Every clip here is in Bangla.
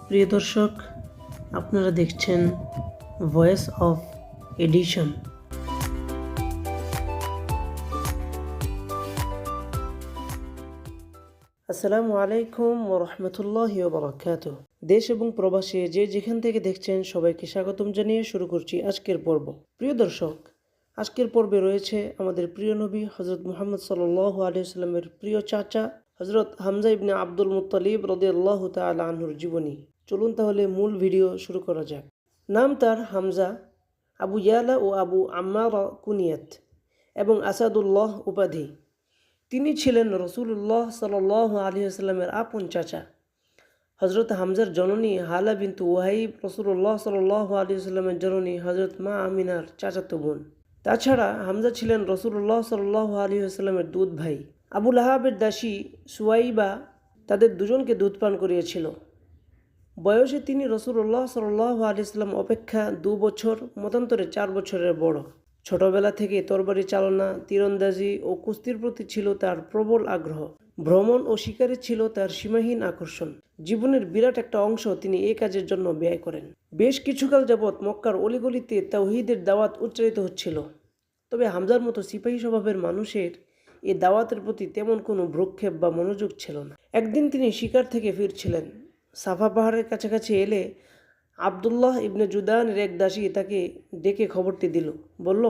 প্রিয় দর্শক, আপনারা দেখছেন ভয়েস অফ এডিশন। আসসালামু আলাইকুম ওয়া রাহমাতুল্লাহি ওয়া বারাকাতুহু। দেশ এবং প্রবাসে যে যেখান থেকে দেখছেন সবাইকে স্বাগতম জানিয়ে শুরু করছি আজকের পর্ব। প্রিয় দর্শক, আজকের পর্বে রয়েছে আমাদের প্রিয় নবী হযরত মুহাম্মদ সাল্লাল্লাহু আলাইহি ওয়াসাল্লামের প্রিয় চাচা হযরত হামজা ইবনে আব্দুল মুত্তালিব রাদিয়াল্লাহু তাআলা আনহুর জীবনী। চলুন তাহলে মূল ভিডিও শুরু করা যাক। নাম তার হামজা, আবু ইয়ালা ও আবু আম্মারা কুনিয়াত এবং আসাদুল্লাহ উপাধি। তিনি ছিলেন রসুল্লাহ সাল্লাল্লাহু আলাইহি ওয়াসাল্লামের আপন চাচা। হজরত হামজার জননী হালা বিনতু ওয়াহিব রসুল্লাহ সাল্লাল্লাহু আলাইহি ওয়াসাল্লামের জননী হজরত মা আমিনার চাচাতো বোন। তাছাড়া হামজা ছিলেন রসুল্লাহ সাল্লাল্লাহু আলাইহি ওয়াসাল্লামের দুধ ভাই। আবু লাহাবের দাসী সুয়াইবা তাদের দুজনকে দুধ পান করিয়েছিল। বয়সে তিনি রসুল্লাহ সাল্লাল্লাহু আলাইহি ওয়াসাল্লাম অপেক্ষা 2 বছর, মতান্তরে 4 বছরের বড়। ছোটবেলা থেকে তরবারি চালনা, তীরন্দাজি ও কুস্তির প্রতি ছিল তার প্রবল আগ্রহ। ভ্রমণ ও শিকারে ছিল তার সীমাহীন আকর্ষণ। জীবনের বিরাট একটা অংশ তিনি এই কাজের জন্য ব্যয় করেন। বেশ কিছুকাল যাবৎ মক্কার অলিগলিতে তাওহীদের দাওয়াত উচ্চারিত হচ্ছিল। তবে হামজার মতো সিপাহী স্বভাবের মানুষের এই দাওয়াতের প্রতি তেমন কোনো ভ্রুক্ষেপ বা মনোযোগ ছিল না। একদিন তিনি শিকার থেকে ফিরছিলেন। সাফা পাহাড়ের কাছাকাছি এলে আবদুল্লাহ ইবনে জুদানের এক দাসী তাকে ডেকে খবরটি দিল। বলল,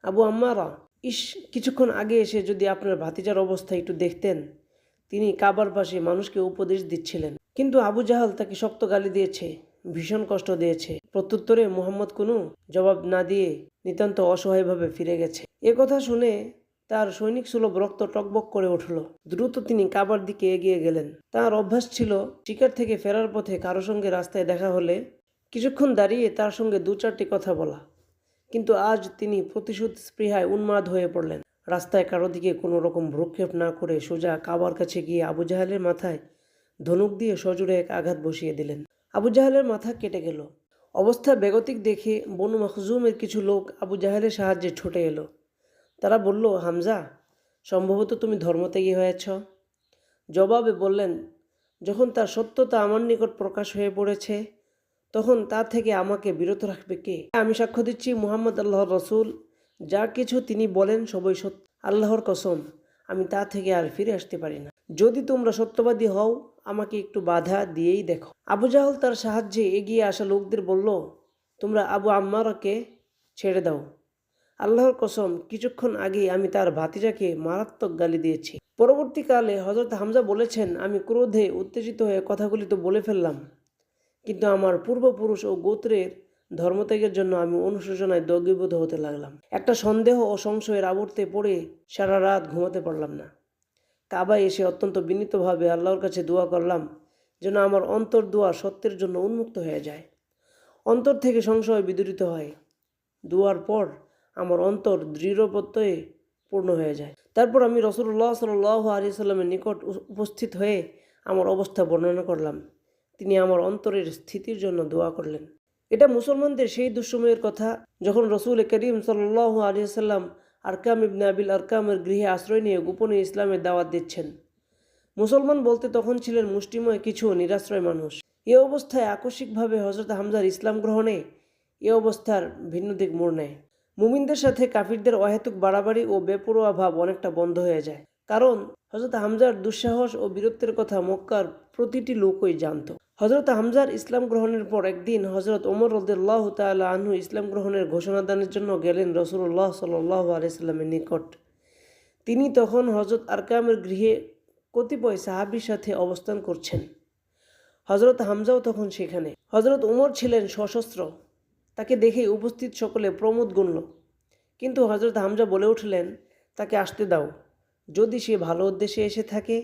আবু আম্মারা, কিছুক্ষণ আগে এসে যদি আপনার ভাতিজার অবস্থা একটু দেখতেন। তিনি কাবার পাশে মানুষকে উপদেশ দিচ্ছিলেন, কিন্তু আবু জাহাল তাকে শক্ত গালি দিয়েছে, ভীষণ কষ্ট দিয়েছে। প্রত্যুত্তরে মুহাম্মদ কোনো জবাব না দিয়ে নিতান্ত অসহায়ভাবে ফিরে গেছে। এ কথা শুনে তার সৈনিক সুলভ রক্ত টকবক করে উঠল। দ্রুত তিনি কাবার দিকে এগিয়ে গেলেন। তার অভ্যাস ছিল শিকার থেকে ফেরার পথে কারো সঙ্গে রাস্তায় দেখা হলে কিছুক্ষণ দাঁড়িয়ে তার সঙ্গে 2-4টি কথা বলা। কিন্তু আজ তিনি প্রতিশোধ স্পৃহায় উন্মাদ হয়ে পড়লেন। রাস্তায় কারো দিকে কোনো রকম ভ্রুক্ষেপ না করে সোজা কাবার কাছে গিয়ে আবু জাহালের মাথায় ধনুক দিয়ে সজোরে এক আঘাত বসিয়ে দিলেন। আবু জাহালের মাথা কেটে গেল। অবস্থা বেগতিক দেখে বনু মখজুমের কিছু লোক আবু জাহালের সাহায্যে ছুটে এলো। তারা বলল, হামজা, সম্ভবত তুমি ধর্মত্যাগী হয়েছ। জবাবে বললেন, যখন তার সত্যতা আমার নিকট প্রকাশ হয়ে পড়েছে, তখন তা থেকে আমাকে বিরত রাখবে কে? আমি সাক্ষ্য দিচ্ছি মুহাম্মদ আল্লাহর রসুল। যা কিছু তিনি বলেন সবই সত্য। আল্লাহর কসম, আমি তা থেকে আর ফিরে আসতে পারি না। যদি তোমরা সত্যবাদী হও, আমাকে একটু বাধা দিয়েই দেখো। আবু জাহল তার সাহায্যে এগিয়ে আসা লোকদের বলল, তোমরা আবু আম্মারকে ছেড়ে দাও। আল্লাহর কসম, কিছুক্ষণ আগেই আমি তার ভাতিজাকে মারাত্মক গালি দিয়েছি। পরবর্তীকালে হযরত হামজা বলেছেন, আমি ক্রোধে উত্তেজিত হয়ে কথাগুলি তো বলে ফেললাম, কিন্তু আমার পূর্বপুরুষ ও গোত্রের ধর্মত্যাগের জন্য আমি অনুশোচনায় দগ্ধীভূত হতে লাগলাম। একটা সন্দেহ ও সংশয়ের আবর্তে পড়ে সারা রাত ঘুমাতে পারলাম না। কাবায় এসে অত্যন্ত বিনীতভাবে আল্লাহর কাছে দোয়া করলাম যেন আমার অন্তর দোয়া সত্যের জন্য উন্মুক্ত হয়ে যায়। অন্তর থেকে সংশয় বিদূরিত হয়। দোয়ার পর আমার অন্তর দৃঢ় প্রত্যয়ে পূর্ণ হয়ে যায়। তারপর আমি রাসূলুল্লাহ সাল্লাল্লাহু আলাইহি ওয়াসাল্লামের নিকট উপস্থিত হয়ে আমার অবস্থা বর্ণনা করলাম। তিনি আমার অন্তরের স্থিতির জন্য দোয়া করলেন। এটা মুসলমানদের সেই দুঃসময়ের কথা যখন রসুল করিম সাল্লাল্লাহু আলাইহি ওয়াসাল্লাম আরকাম ইবনে আবিল আরকামের গৃহে আশ্রয় নিয়ে গোপনে ইসলামের দাওয়াত দিচ্ছেন। মুসলমান বলতে তখন ছিলেন মুষ্টিময় কিছু নিরাশ্রয় মানুষ। এ অবস্থায় আকস্মিকভাবে হযরত হামজার ইসলাম গ্রহণে এ অবস্থার ভিন্ন দিক মোড় নেয়। মুমিনদের সাথে কাফিরদের অহেতুক বাড়াবাড়ি ও বেপরোয়া ভাব অনেকটা বন্ধ হয়ে যায়। কারণ হযরত হামজার দুঃসাহস ও বীরত্বের কথা মক্কার প্রতিটি লোকই জানত। হযরত হামজার ইসলাম গ্রহণের পর একদিন হযরত ওমর রাদিয়াল্লাহু তাআলা আনহু ইসলাম গ্রহণের ঘোষণা দানের জন্য গেলেন রাসূলুল্লাহ সাল্লাল্লাহু আলাইহি সাল্লামের নিকট। তিনি তখন হযরত আরকামের গৃহে কতিপয় সাহাবীর সাথে অবস্থান করছেন। হযরত হামজাও তখন সেখানে। হযরত ওমর ছিলেন সশস্ত্র। তাকে দেখে উপস্থিত সকলে প্রমোদ গুনল। কিন্তু হযরত হামজা বলে উঠলেন, তাকে আসতে দাও। যদি সে ভালো উদ্দেশ্যে এসে থাকে,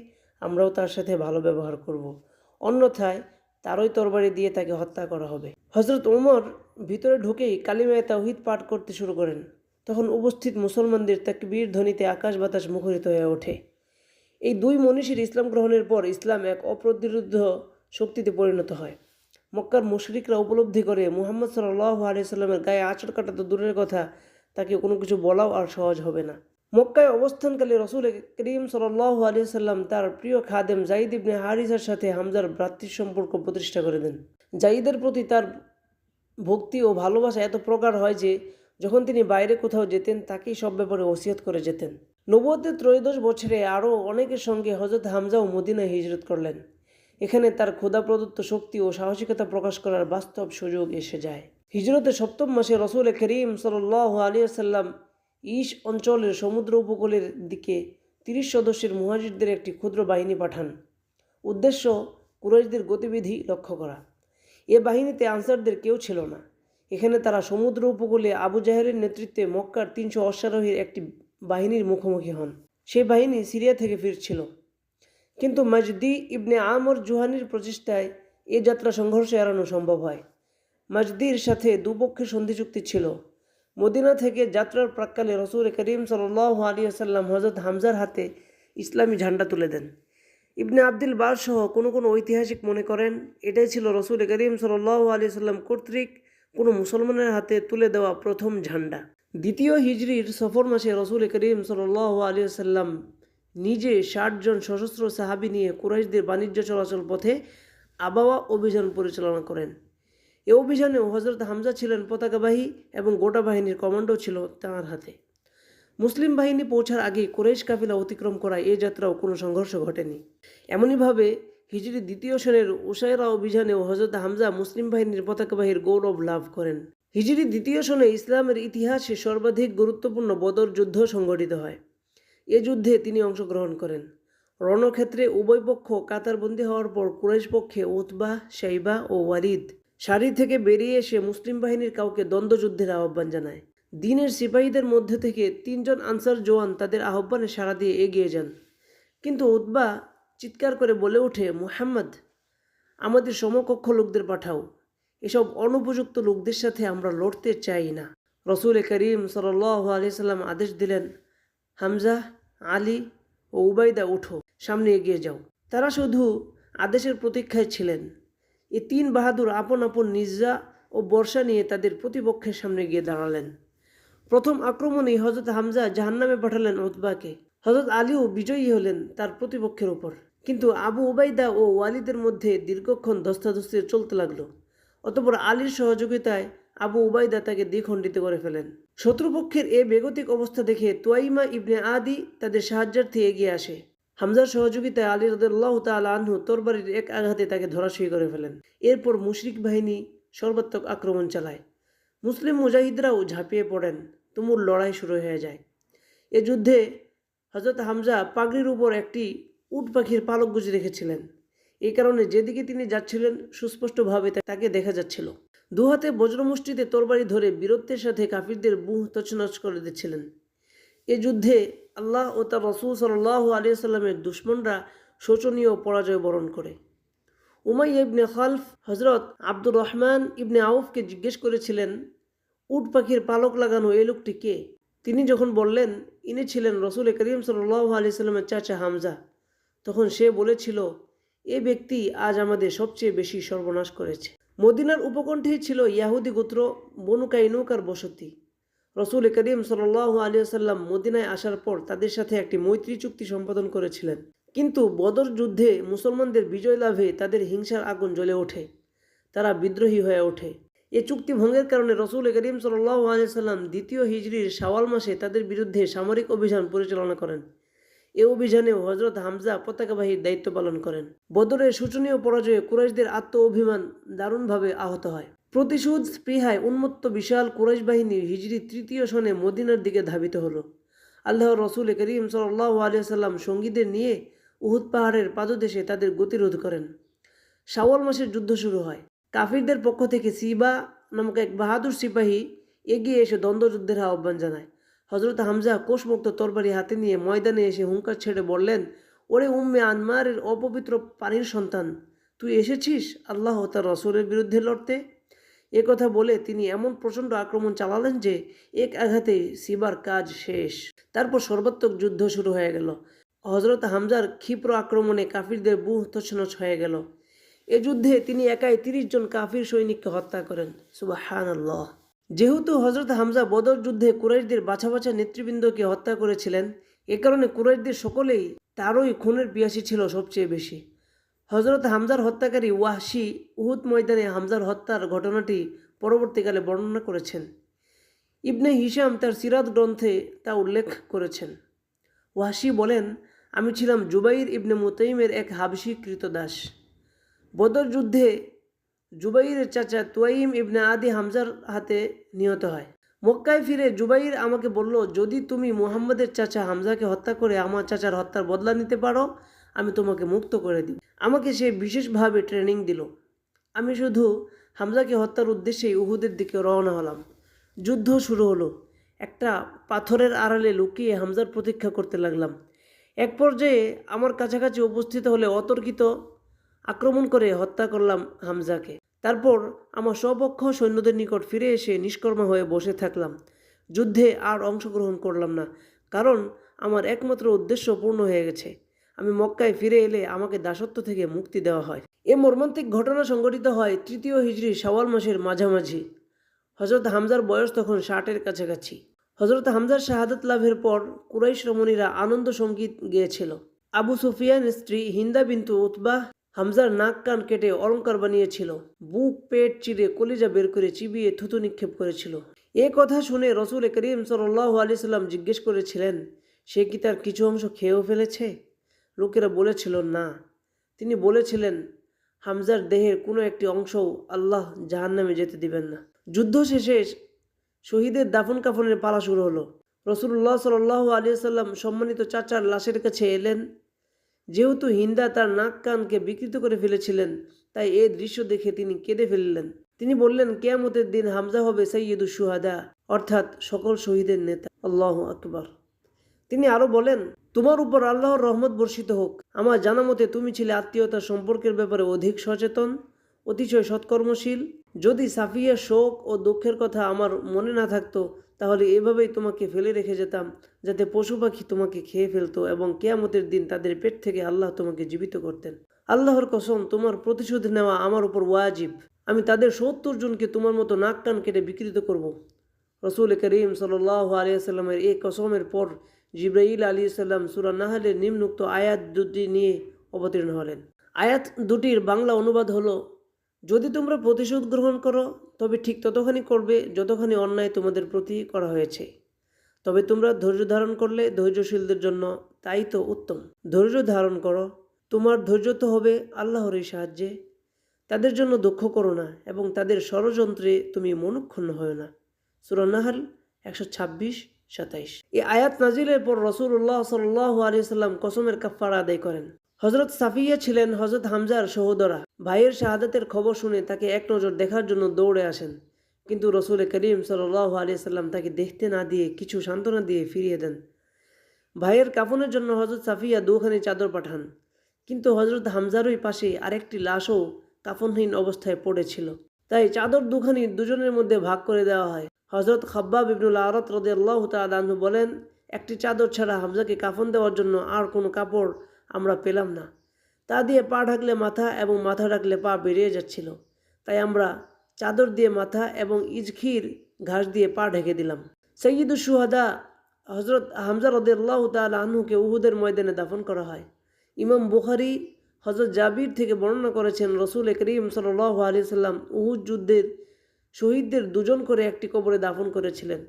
আমরাও তার সাথে ভালো ব্যবহার করব। অন্যথায় তারই তরবারি দিয়ে তাকে হত্যা করা হবে। হযরত ওমর ভিতরে ঢুকেই কালিমায়ে তাওহীদ পাঠ করতে শুরু করেন। তখন উপস্থিত মুসলমানদের তাকবীর ধ্বনিতে আকাশ বাতাস মুখরিত হয়ে ওঠে। এই দুই মনীষীর ইসলাম গ্রহণের পর ইসলাম এক অপ্রতিরোধ্য শক্তিতে পরিণত হয়। মক্কার মুশরিকরা উপলব্ধি করে মুহাম্মদ সাল্লাল্লাহু আলাইহি সাল্লামের গায়ে আঁচড় কাটা তো দূরের কথা, তাকে কোনো কিছু বলাও আর সহজ হবে না। মক্কায় অবস্থানকালে রাসূল করিম সাল্লাল্লাহু আলাইহি ওয়াসাল্লাম তার প্রিয় খাদেম যায়েদ ইবনে হারিসার সাথে হামজার ভ্রাতৃ সম্পর্ক প্রতিষ্ঠা করে দেন। যায়েদের প্রতি তার ভক্তি ও ভালোবাসা এত প্রগাঢ় হয় যে যখন তিনি বাইরে কোথাও যেতেন তাকেই সব ব্যাপারে ওসিয়ত করে যেতেন। নবুয়তের ত্রয়োদশ বছরে আরও অনেকের সঙ্গে হযরত হামজাও মদিনায় হিজরত করলেন। এখানে তার খোদা প্রদত্ত শক্তি ও সাহসিকতা প্রকাশ করার বাস্তব সুযোগ এসে যায়। হিজরতের সপ্তম মাসে রাসূল করিম সাল্লাল্লাহু আলাইহি ওয়াসাল্লাম ইস অঞ্চলের সমুদ্র উপকূলের দিকে 30 সদস্যের মুহাজিরদের একটি ক্ষুদ্র বাহিনী পাঠান। উদ্দেশ্য কুরাইশদের গতিবিধি লক্ষ্য করা। এ বাহিনীতে আনসারদের কেউ ছিল না। এখানে তারা সমুদ্র উপকূলে আবু জাহেলের নেতৃত্বে মক্কার 300 অশ্বারোহীর একটি বাহিনীর মুখোমুখি হন। সেই বাহিনী সিরিয়া থেকে ফিরছিল, কিন্তু মাজদি ইবনে আমর জুহানির প্রচেষ্টায় এ যাত্রা সংঘর্ষ এড়ানো সম্ভব হয়। মাজদির সাথে দুপক্ষের সন্ধি চুক্তি ছিল। মদিনা থেকে যাত্রার প্রাক্কালে রাসূল করিম সাল্লাল্লাহু আলাইহি ওয়াসাল্লাম হযরত হামজার হাতে ইসলামী ঝান্ডা তুলে দেন। ইবনে আব্দুল বার সহ কোনো ঐতিহাসিক মনে করেন এটাই ছিল রাসূল করিম সাল্লাল্লাহু আলাইহি ওয়াসাল্লাম কর্তৃক কোনো মুসলমানের হাতে তুলে দেওয়া প্রথম ঝান্ডা। দ্বিতীয় হিজরির সফর মাসে রাসূল করিম সাল্লাল্লাহু আলাইহি ওয়াসাল্লাম নিজে 60 জন সশস্ত্র সাহাবী নিয়ে কুরাইশদের বাণিজ্য চলাচল পথে আবাওয়া অভিযান পরিচালনা করেন। এ অভিযানেও হযরত হামজা ছিলেন পতাকাবাহী এবং গোটা বাহিনীর কমান্ডো ছিল তাঁর হাতে। মুসলিম বাহিনী পৌঁছার আগেই কুরাইশ কাফিলা অতিক্রম করায় এ যাত্রাও কোনো সংঘর্ষ ঘটেনি। এমনইভাবে হিজরি দ্বিতীয় সনের উসায়রা অভিযানেও হযরত হামজা মুসলিম বাহিনীর পতাকাবাহীর গৌরব লাভ করেন। হিজরি দ্বিতীয় সনে ইসলামের ইতিহাসে সর্বাধিক গুরুত্বপূর্ণ বদর যুদ্ধ সংঘটিত হয়। এ যুদ্ধে তিনি অংশগ্রহণ করেন। রণক্ষেত্রে উভয় পক্ষ কাতারবন্দি হওয়ার পর কুরাইশ পক্ষে উতবা, শাইবা ও ওয়ালিদ সারি থেকে বেরিয়ে এসে মুসলিম বাহিনীর কাউকে দ্বন্দ্বযুদ্ধের আহ্বান জানায়। দিনের সিপাহীদের মধ্যে থেকে 3 জন আনসার জওয়ান তাদের আহ্বানে সাড়া দিয়ে এগিয়ে যান, কিন্তু উতবা চিৎকার করে বলে ওঠে, মুহাম্মদ, আমাদের সমকক্ষ লোকদের পাঠাও, এসব অনুপযুক্ত লোকদের সাথে আমরা লড়তে চাই না। রাসূল করিম সাল্লাল্লাহু আলাইহি সাল্লাম আদেশ দিলেন, হামজা, আলী ও উবাইদা উঠো, সামনে এগিয়ে যাও। তারা শুধু আদেশের প্রতীক্ষায় ছিলেন। এই 3 বাহাদুর আপন আপন নিজ্জা ও বর্ষা নিয়ে তাদের প্রতিপক্ষের সামনে গিয়ে দাঁড়ালেন। প্রথম আক্রমণেই হযরত হামজা জাহান্নামে পাঠালেন উতবাকে। হযরত আলীও বিজয়ী হলেন তার প্রতিপক্ষের উপর। কিন্তু আবু উবাইদা ও ওয়ালিদের মধ্যে দীর্ঘক্ষণ ধস্তাধস্তি চলতে লাগলো। অতঃপর আলীর সহযোগিতায় আবু উবাইদা তাকে দ্বিখণ্ডিত করে ফেলেন। শত্রুপক্ষের এ বেগতিক অবস্থা দেখে তুয়াইমা ইবনে আদি তাদের সাহায্যার্থে এগিয়ে আসে। হামজার সহযোগিতায় আলী রাদিয়াল্লাহু তাআলা আনহু তরবারির এক আঘাতে তাকে ধরাশয়ী করে ফেলেন। এরপর মুশরিক বাহিনী সর্বাত্মক আক্রমণ চালায়। মুসলিম মুজাহিদরাও ঝাঁপিয়ে পড়েন। তুমুল লড়াই শুরু হয়ে যায়। এ যুদ্ধে হযরত হামজা পাগড়ির উপর একটি উট পাখির পালক গুঁজে রেখেছিলেন। এই কারণে যেদিকে তিনি যাচ্ছিলেন সুস্পষ্টভাবে তাকে দেখা যাচ্ছিল। দুহাতে বজ্রমুষ্টিতে তরবারি ধরে বীরত্বের সাথে কাফিরদের বুহ তছনছ করে দিচ্ছিলেন। এ যুদ্ধে আল্লাহ ও তার রাসূল সাল্লাল্লাহু আলাইহি ওয়াসাল্লামের দুশমনরা শোচনীয় পরাজয় বরণ করে। উমাইয়া ইবনে খালফ হযরত আব্দুর রহমান ইবনে আউফকে জিজ্ঞেস করেছিলেন, উট পাখির পালক লাগানো এই লোকটি কে? তিনি যখন বললেন ইনি ছিলেন রাসূল করিম সাল্লাল্লাহু আলাইহি ওয়াসাল্লামের চাচা হামজা, তখন সে বলেছিল, এ ব্যক্তি আজ আমাদের সবচেয়ে বেশি সর্বনাশ করেছে। মদিনার উপকণ্ঠেই ছিল ইয়াহুদি গোত্র বনু কাইনুকার বসতি। রাসূল করিম সাল্লাল্লাহু আলাইহি ওয়াসাল্লাম মদিনায় আসার পর তাদের সাথে একটি মৈত্রী চুক্তি সম্পাদন করেছিলেন। কিন্তু বদর যুদ্ধে মুসলমানদের বিজয় লাভে তাদের হিংসার আগুন জ্বলে ওঠে। তারা বিদ্রোহী হয়ে ওঠে। এ চুক্তি ভঙ্গের কারণে রাসূল করিম সাল্লাল্লাহু আলাইহি ওয়াসাল্লাম দ্বিতীয় হিজরির শাওয়াল মাসে তাদের বিরুদ্ধে সামরিক অভিযান পরিচালনা করেন। এ অভিযানেও হযরত হামজা পতাকাবাহীর দায়িত্ব পালন করেন। বদরের শোচনীয় পরাজয়ে কুরাইশদের আত্ম অভিমান দারুণভাবে আহত হয়। প্রতিশোধ স্পৃহায় উন্মত্ত বিশাল কুরাইশ বাহিনী হিজরি তৃতীয় সনে মদিনার দিকে ধাবিত হলো। আল্লাহর রাসূল করিম সাল্লাল্লাহু আলাইহি ওয়াসাল্লাম সঙ্গীদের নিয়ে উহুদ পাহাড়ের পাদদেশে তাদের গতিরোধ করেন। শাওয়াল মাসের যুদ্ধ শুরু হয়। কাফিরদের পক্ষ থেকে সিবা নামক এক বাহাদুর সিপাহী এগিয়ে এসে দ্বন্দ্বযুদ্ধের আহ্বান জানায়। হযরত হামজা কোষমুক্ত তরবারি হাতে নিয়ে ময়দানে এসে হুঙ্কার ছেড়ে বললেন, ওরে উম্মে আনমারের অপবিত্র পানির সন্তান, তুই এসেছিস আল্লাহ ও তার রাসূলের বিরুদ্ধে লড়তে? এ কথা বলে তিনি এমন প্রচণ্ড আক্রমণ চালালেন যে এক আঘাতে সিবার কাজ শেষ। তারপর সর্বাত্মক যুদ্ধ শুরু হয়ে গেল। হযরত হামজার ক্ষিপ্র আক্রমণে কাফিরদের বুহ তছনছ হয়ে গেল। এ যুদ্ধে তিনি একাই 30 জন কাফির সৈনিককে হত্যা করেন। সুবহানাল্লাহ। যেহেতু হযরত হামজা বদর যুদ্ধে কুরাইশদের বাছা বাছা নেতৃবৃন্দকে হত্যা করেছিলেন, এ কারণে কুরাইশদের সকলেই তারই খুনের পিয়াসী ছিল সবচেয়ে বেশি। হযরত হামজার হত্যাকারী ওয়াহশী উহুদ ময়দানে হামজার হত্যার ঘটনাটি পরবর্তীকালে বর্ণনা করেছেন। ইবনে হিশাম তার সিরাত গ্রন্থে তা উল্লেখ করেছেন। ওয়াহশী বলেন, আমি ছিলাম জুবাইর ইবনে মুতাইমের এক হাবশী কৃতদাস। বদর যুদ্ধে জুবাইরের চাচা তুয়াইম ইবনে আদি হামজার হাতে নিহত হয়। মক্কায় ফিরে জুবাইর আমাকে বলল, যদি তুমি মুহাম্মদের চাচা হামজাকে হত্যা করে আমার চাচার হত্যার বদলা নিতে পারো, আমি তোমাকে মুক্ত করে দিই। আমাকে সে বিশেষভাবে ট্রেনিং দিল। আমি শুধু হামজাকে হত্যার উদ্দেশ্যেই উহুদের দিকে রওনা হলাম। যুদ্ধ শুরু হলো। একটা পাথরের আড়ালে লুকিয়ে হামজার প্রতীক্ষা করতে লাগলাম। এক পর্যায়ে আমার কাছাকাছি উপস্থিত হলে অতর্কিত আক্রমণ করে হত্যা করলাম হামজাকে। তারপর আমার স্বপক্ষ সৈন্যদের নিকট ফিরে এসে নিষ্কর্মা হয়ে বসে থাকলাম। যুদ্ধে আর অংশগ্রহণ করলাম না, কারণ আমার একমাত্র উদ্দেশ্য পূর্ণ হয়ে গেছে। আমি মক্কায় ফিরে এলে আমাকে দাসত্ব থেকে মুক্তি দেওয়া হয়। এ মর্মান্তিক ঘটনা সংঘটিত হয় ৩য় হিজরি শাওয়াল মাসের মাঝামাঝি। হযরত হামজার বয়স তখন ৬০-এর কাছাকাছি। হযরত হামজার শাহাদাত লাভের পর কুরাইশ রমণীরা আনন্দ সঙ্গীত গেয়েছিল। আবু সুফিয়ানের স্ত্রী হিন্দা বিনতু উতবাহ হামজার নাক কান কেটে অলঙ্কার বানিয়েছিল। বুক পেট চিরে কলিজা বের করে চিবিয়ে থুতু নিক্ষেপ করেছিল। এ কথা শুনে রসুল করিম সাল্লাল্লাহু আলাইহি সাল্লাম জিজ্ঞেস করেছিলেন, সে কি তার কিছু অংশ খেয়েও ফেলেছে? লোকেরা বলেছিল না। তিনি বলেছিলেন, হামজার দেহের কোনো একটি অংশও আল্লাহ জাহান্নামে যেতে দিবেন না। যুদ্ধ শেষে শহীদের দাফন কাফনের পালা শুরু হলো। রাসূলুল্লাহ সাল্লাল্লাহু আলাইহি সাল্লাম সম্মানিত চাচার লাশের কাছে এলেন। যেহেতু হিন্দা তার নাক কানকে বিকৃত করে ফেলেছিলেন, তাই এই দৃশ্য দেখে তিনি কেঁদে ফেললেন। তিনি বললেন, কিয়ামতের দিন হামজা হবে সাইয়্যিদুশ শুহাদা, অর্থাৎ সকল শহীদের নেতা। আল্লাহু আকবার। তিনি আরো বলেন, তোমার উপর আল্লাহর রহমত বর্ষিত হোক। আমার জানা মতে তুমি ছিলে আত্মীয়তা সম্পর্কের ব্যাপারে অধিক সচেতন, অতিশয় সৎকর্মশীল। যদি সাফিয়ার শোক ও দুঃখের কথা আমার মনে না থাকতো, তাহলে এভাবেই তোমাকে ফেলে রেখে যেতাম, যাতে পশু পাখি তোমাকে খেয়ে ফেলতো এবং কিয়ামতের দিন তাদের পেট থেকে আল্লাহ তোমাকে জীবিত করতেন। আল্লাহর কসম, তোমার প্রতিশোধ নেওয়া আমার উপর ওয়াজিব। আমি তাদের ৭০ জনকে তোমার মতো নাক কান কেটে বিকৃত করব। রসুল করিম সাল্লাল্লাহু আলাইহি সাল্লামের এই কসমের পর জিবরাইল আলাইহিস সালাম সূরা নাহলের নিম্নোক্ত আয়াত দুটি নিয়ে অবতীর্ণ হলেন। আয়াত দুটির বাংলা অনুবাদ হলো, যদি তোমরা প্রতিশোধ গ্রহণ করো, তবে ঠিক ততখানি করবে যতখানি অন্যায় তোমাদের প্রতি করা হয়েছে। তবে তোমরা ধৈর্য ধারণ করলে ধৈর্যশীলদের জন্য তাই তো উত্তম। ধৈর্য ধারণ করো, তোমার ধৈর্য তো হবে আল্লাহরই সাহায্যে। তাদের জন্য দুঃখ করো না এবং তাদের ষড়যন্ত্রে তুমি মনক্ষুণ্ণ হয় না। সূরা নাহল ১২৬-২৭। এই আয়াত নাজিলের পর রাসূলুল্লাহ সাল্লাল্লাহু আলাইহি সাল্লাম কসমের কাফারা আদায় করেন। হযরত সাফিয়া ছিলেন হযরত হামজার সহোদরা। ভাইয়ের শাহাদাতের খবর শুনে তাকে এক নজর দেখার জন্য দৌড়ে আসেন, কিন্তু রসুল করিম সাল্লাল্লাহু আলাইহি সাল্লাম তাকে দেখতে না দিয়ে কিছু সান্ত্বনা দিয়ে ফিরিয়ে দেন। ভাইয়ের কাফনের জন্য হযরত সাফিয়া ২খানি চাদর পাঠান, কিন্তু হযরত হামজারই পাশে আরেকটি লাশও কাফনহীন অবস্থায় পড়েছিল। তাই চাদর ২খানি দুজনের মধ্যে ভাগ করে দেওয়া হয়। হযরত খাব্বাব ইবনুল আরাত রাদিয়াল্লাহু তাআলা আনহু বলেন, একটি চাদর ছাড়া হামজাকে কাফন দেওয়ার জন্য আর কোনো কাপড় আমরা পেলাম না। তা দিয়ে পা ঢাকলে মাথা এবং মাথা ঢাকলে পা বেরিয়ে যাচ্ছিল। তাই আমরা চাদর দিয়ে মাথা এবং ইজখির ঘাস দিয়ে পা ঢেকে দিলাম। সাইয়্যিদুশ শুহাদা হযরত হামজা রাদিয়াল্লাহু তাআলা আনহুকে উহুদের ময়দানে দাফন করা হয়। ইমাম বুখারী হযরত জাবির থেকে বর্ণনা করেছেন, রসুল করিম সাল্লাল্লাহু আলাইহি সাল্লাম উহুদ যুদ্ধের শহীদদের ২ জন করে একটি কবরে দাফন করেছিলেন।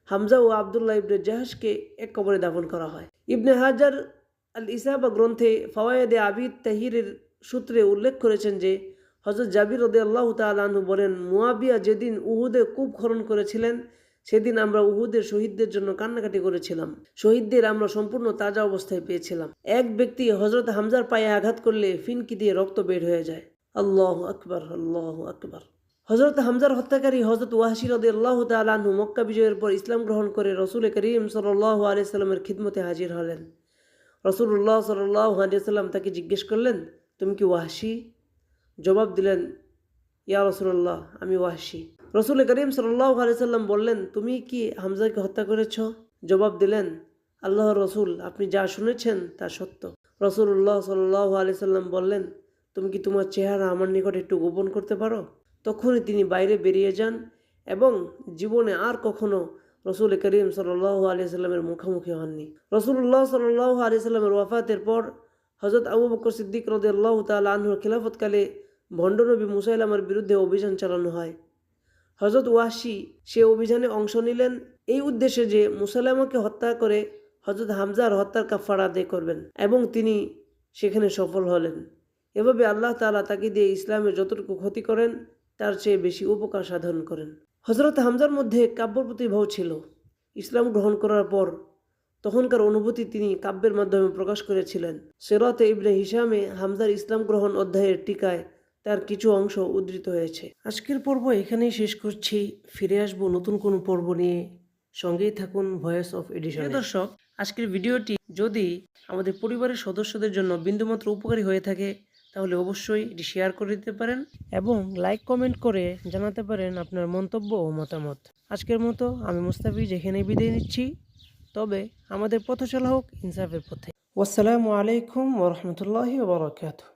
হামজা ও আবদুল্লাহ ইবনে জাহাশকে এক কবরে দাফন করা হয়। ইবনে হাজার আল ইসাবা গ্রন্থে ফাওয়ায়েদে আবিদ তাহিরের সূত্রে উল্লেখ করেছেন যে, হযরত জাবির রাদিয়াল্লাহু তাআলা আনহু বলেন, মুয়াবিয়া যেদিন উহুদে কূপ খনন করেছিলেন, সেদিন আমরা উহুদের শহীদদের জন্য কান্নাকাটি করেছিলাম। শহীদদের আমরা সম্পূর্ণ তাজা অবস্থায় পেয়েছিলাম। এক ব্যক্তি হযরত হামজার পায়ে আঘাত করলে ফিনকি দিয়ে রক্ত বের হয়ে যায়। আল্লাহু আকবার, আল্লাহু আকবার। হযরত হামজার হত্যাকারী হযরত ওয়াহশী রাদিয়াল্লাহু তাআলা আনহু মক্কা বিজয়ের পর ইসলাম গ্রহণ করে রসুল করিম সাল্লাল্লাহু আলাইহি সাল্লামের খিদমতে হাজির হলেন। রাসূলুল্লাহ সাল্লাল্লাহু আলাইহি সাল্লাম তাকে জিজ্ঞেস করলেন, তুমি কি ওয়াহশী? জবাব দিলেন, ইয়া রাসূলুল্লাহ, আমি ওয়াহশী। রসুল করিম সাল্লাল্লাহু আলাইহি সাল্লাম বললেন, তুমি কি হামজাকে হত্যা করেছ? জবাব দিলেন, আল্লাহর রসুল, আপনি যা শুনেছেন তা সত্য। রাসূলুল্লাহ সাল্লাল্লাহু আলাইহি সাল্লাম বললেন, তুমি কি তোমার চেহারা আমার নিকট একটু গোপন করতে পারো? তখনই তিনি বাইরে বেরিয়ে যান এবং জীবনে আর কখনো রসুল করিম সাল্লাল্লাহু আলাইহি সাল্লামের মুখোমুখি হননি। রাসূলুল্লাহ সাল্লাল্লাহু আলাইহি সাল্লামের ওয়াফাতের পর হযরত আবু বকর সিদ্দিক রাদিয়াল্লাহু তাআলা আনহুর খিলাফতকালে ভণ্ড নবী মুসাইলামার বিরুদ্ধে অভিযান চালানো হয়। হযরত ওয়াহশী সে অভিযানে অংশ নিলেন এই উদ্দেশ্যে যে মুসাইলামাকে হত্যা করে হযরত হামজার হত্যার কাফারা আদায় করবেন, এবং তিনি সেখানে সফল হলেন। এভাবে আল্লাহ তাআলা তাকে দিয়ে ইসলামের যতটুকু ক্ষতি করেন তার চেয়ে বেশি উপকার সাধন করেন। হযরত হামজার মধ্যে কাব্যের প্রতি ভাব ছিল। ইসলাম গ্রহণ করার পর তখনকার অনুভূতি তিনি কাব্যের মাধ্যমে প্রকাশ করেছিলেন। সিরাতে ইবনে হিশামে হামজার ইসলাম গ্রহণ অধ্যায়ের টিকায় তার কিছু অংশ উদ্ধৃত হয়েছে। আজকের পর্ব এখানেই শেষ করছি। ফিরে আসবো নতুন কোনো পর্ব নিয়ে। সঙ্গেই থাকুন ভয়েস অফ এডিশন। দর্শক, আজকের ভিডিওটি যদি আমাদের পরিবারের সদস্যদের জন্য বিন্দুমাত্র উপকারী হয়ে থাকে তাহলে অবশ্যই এটি শেয়ার করে দিতে পারেন এবং লাইক কমেন্ট করে জানাতে পারেন আপনার মন্তব্য ও মতামত। আজকের মতো আমি মুস্তাফিজ এখানেই বিদায় নিচ্ছি। তবে আমাদের পথ চলা হোক ইনসাফের পথে। আসসালামু আলাইকুম ওয়া রাহমাতুল্লাহি ওয়া বারাকাতুহু।